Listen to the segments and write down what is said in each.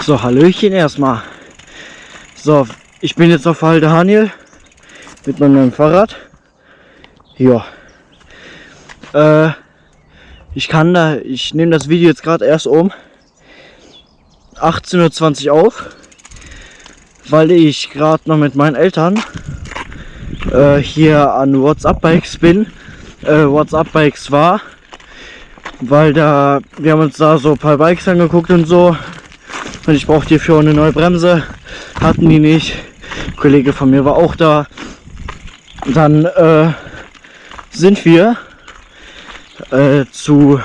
So, Hallöchen erstmal. So, ich bin jetzt auf Halde Haniel mit meinem neuen Fahrrad. Ja. Ich nehme das Video jetzt gerade erst um 18:20 Uhr auf, weil ich gerade noch mit meinen Eltern hier an WhatsApp Bikes war, weil wir haben uns da so ein paar Bikes angeguckt und so, und ich brauchte hierfür eine neue Bremse, hatten die nicht. Ein Kollege von mir war auch da. Dann sind wir zu,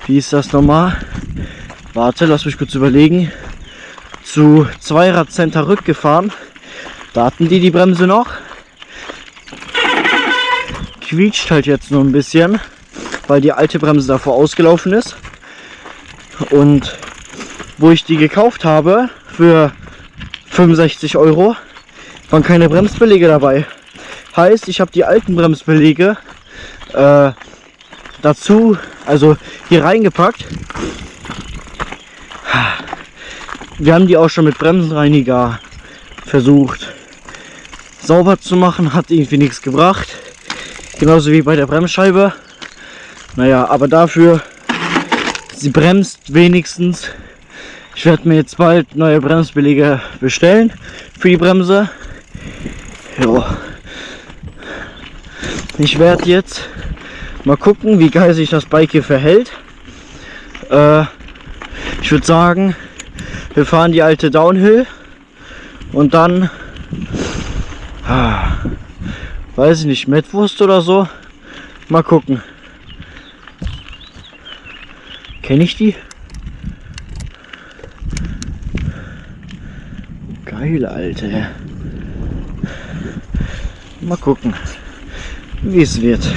wie ist das nochmal? Warte, lass mich kurz überlegen. Zu Zweirad-Center rückgefahren. Da hatten die Bremse noch. Quietscht halt jetzt nur ein bisschen, weil die alte Bremse davor ausgelaufen ist. Und wo ich die gekauft habe für 65 €, waren keine Bremsbeläge dabei. Heißt, ich habe die alten Bremsbeläge dazu, also hier reingepackt. Wir haben die auch schon mit Bremsenreiniger versucht sauber zu machen, hat irgendwie nichts gebracht. Genauso wie bei der Bremsscheibe. Naja, aber dafür, sie bremst wenigstens. Ich werde mir jetzt bald neue Bremsbeläge bestellen für die Bremse. Ja. Ich werde jetzt mal gucken, wie geil sich das Bike hier verhält. Ich würde sagen, wir fahren die alte Downhill und dann, weiß ich nicht, Mettwurst oder so. Mal gucken. Kenne ich die? Geil, Alter. Mal gucken, wie es wird.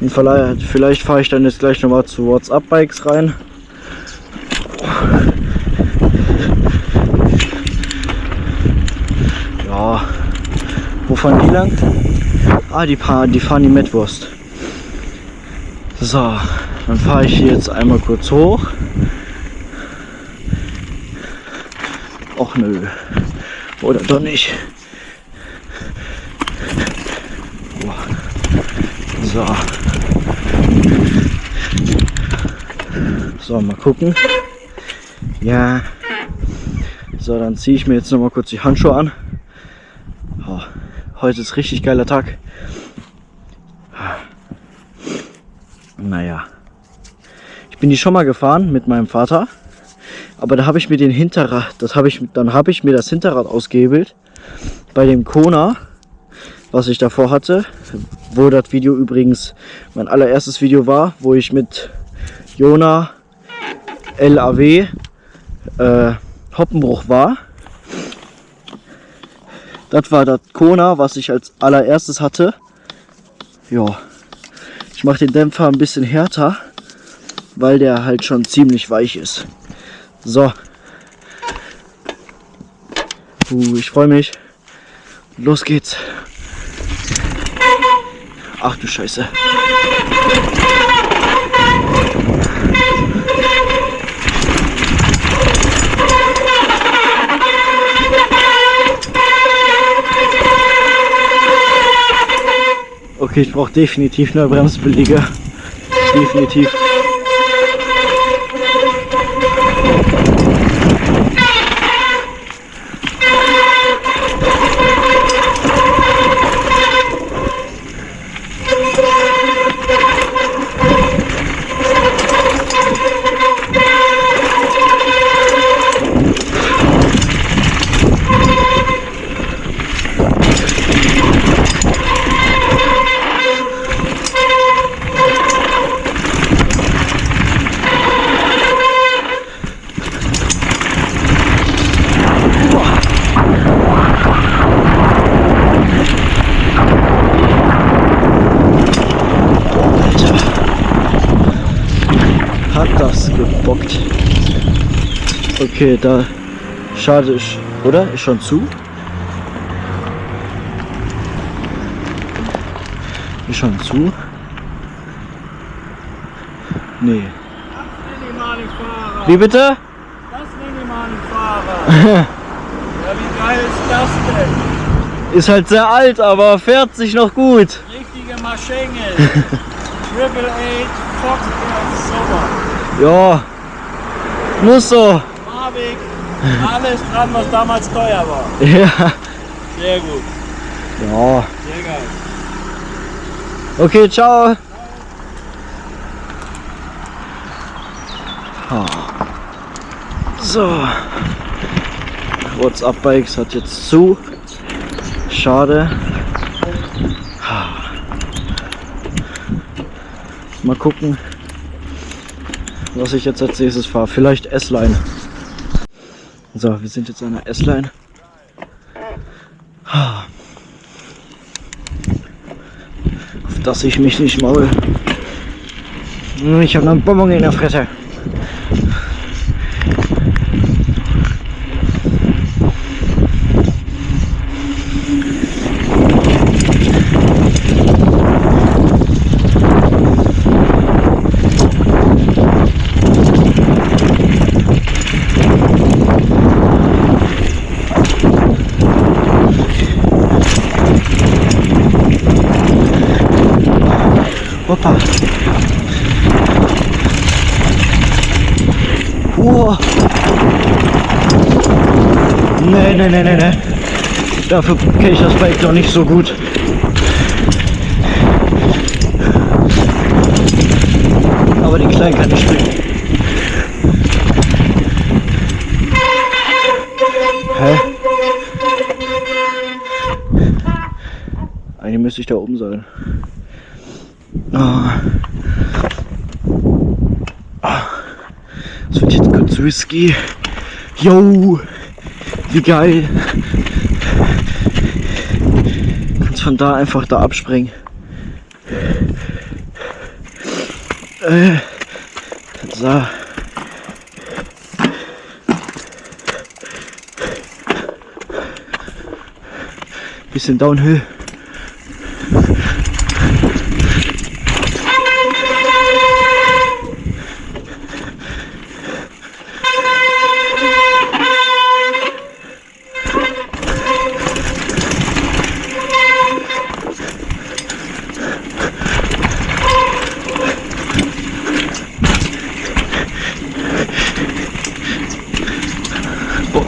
Und vielleicht fahre ich dann jetzt gleich noch mal zu WhatsApp Bikes rein. Ja, wo fahren die lang? Die fahren die Mettwurst. So, dann fahre ich hier jetzt einmal kurz hoch. Och nö, oder doch nicht. So. So, mal gucken. Ja. So, dann ziehe ich mir jetzt noch mal kurz die Handschuhe an. Oh, heute ist richtig geiler Tag. Naja. Ich bin die schon mal gefahren mit meinem Vater. Aber da habe ich mir dann habe ich mir das Hinterrad ausgehebelt. Bei dem Kona, was ich davor hatte. Wo das Video übrigens mein allererstes Video war, wo ich mit Jona LAW Hoppenbruch war. Das war das Kona, was ich als allererstes hatte. Ja, ich mache den Dämpfer ein bisschen härter, weil der halt schon ziemlich weich ist. So, ich freue mich. Los geht's. Ach du Scheiße. Okay, ich brauche definitiv neue Bremsbeläge. Definitiv. Hat das gebockt. Okay, da schade ich, oder? Ist schon zu? Ist schon zu? Nee. Wie bitte? Das minimal Fahrer. Ja, wie geil ist das denn? Ist halt sehr alt, aber fährt sich noch gut. Richtige Maschine. Triple 8 Foxtrot Sommer. Ja, muss so. Mavic, alles dran, was damals teuer war. Ja. Sehr gut, Ja. sehr geil. Okay, ciao. So. WhatsApp Bikes hat jetzt zu. Schade. Mal gucken, was ich jetzt als nächstes fahre. Vielleicht S-Line. So, wir sind jetzt an der S-Line. Auf dass ich mich nicht maul. Ich habe noch einen Bonbon in der Fresse. Hoppa. Oh. Nee. Dafür kenne ich das Bike noch nicht so gut. Aber den Kleinen kann ich springen. Hä? Eigentlich müsste ich da oben sein. Das wird jetzt kurz risky. Yo, wie geil. Kannst von da einfach da abspringen. So. Bisschen Downhill.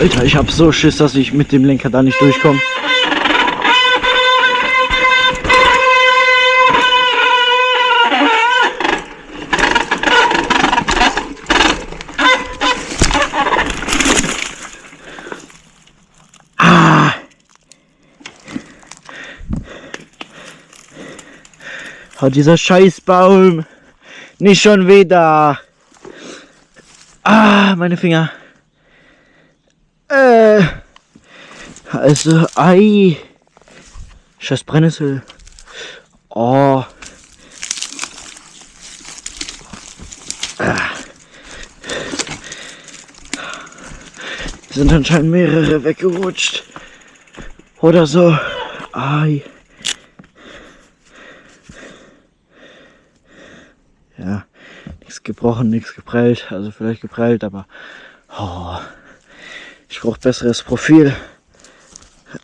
Alter, ich hab so Schiss, dass ich mit dem Lenker da nicht durchkomme. Oh, dieser Scheißbaum. Nicht schon wieder. Meine Finger. Also, scheiß Brennnessel. Oh. Sind anscheinend mehrere weggerutscht. Oder so. Ai. Ja, nichts gebrochen, nichts geprellt. Also vielleicht geprellt, aber ich brauche besseres Profil.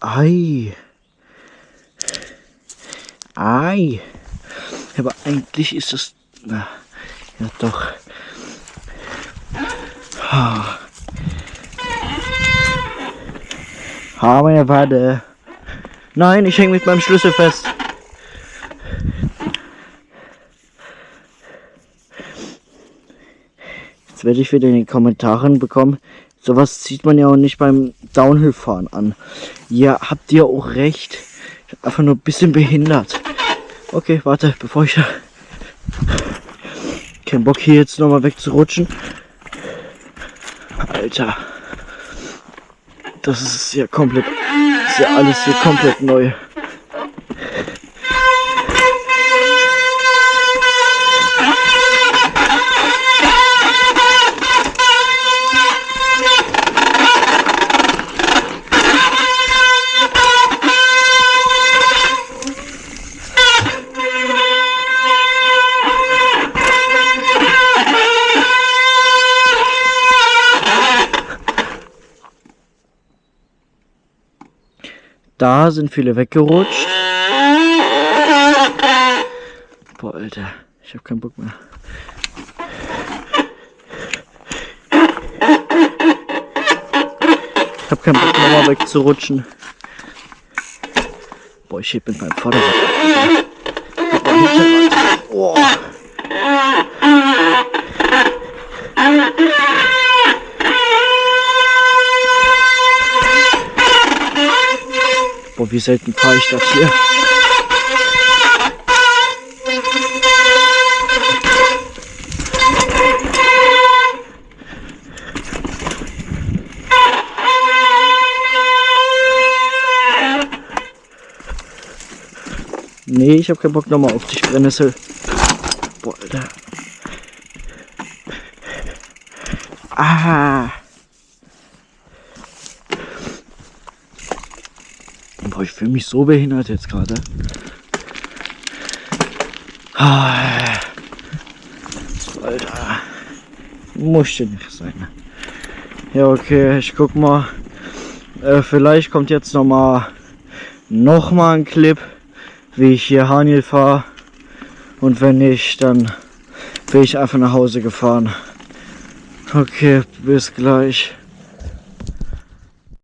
Ai. Aber eigentlich ist das... Na, ja doch. Meine Wade. Nein, ich hänge mit meinem Schlüssel fest. Jetzt werde ich wieder in den Kommentaren bekommen. Sowas zieht man ja auch nicht beim Downhill-Fahren an. Ja, habt ihr auch recht. Einfach nur ein bisschen behindert. Okay, warte, bevor ich... Kein Bock hier jetzt nochmal wegzurutschen. Alter. Das ist ja komplett... ist ja alles hier komplett neu. Da sind viele weggerutscht. Boah, Alter, ich hab keinen Bock mehr. Ich hab keinen Bock, nochmal wegzurutschen. Boah, ich heb mit meinem Vorderrad. Oh. Boah, wie selten fahre ich das hier. Nee, ich hab keinen Bock nochmal auf dich, Brennnessel. Boah, Alter. Ah. Boah, ich fühle mich so behindert jetzt gerade. Ah. Alter. Muss ja nicht sein. Ja, okay, ich guck mal. Vielleicht kommt jetzt noch mal ein Clip, wie ich hier Haniel fahre, und wenn nicht, dann bin ich einfach nach Hause gefahren. Okay, bis gleich.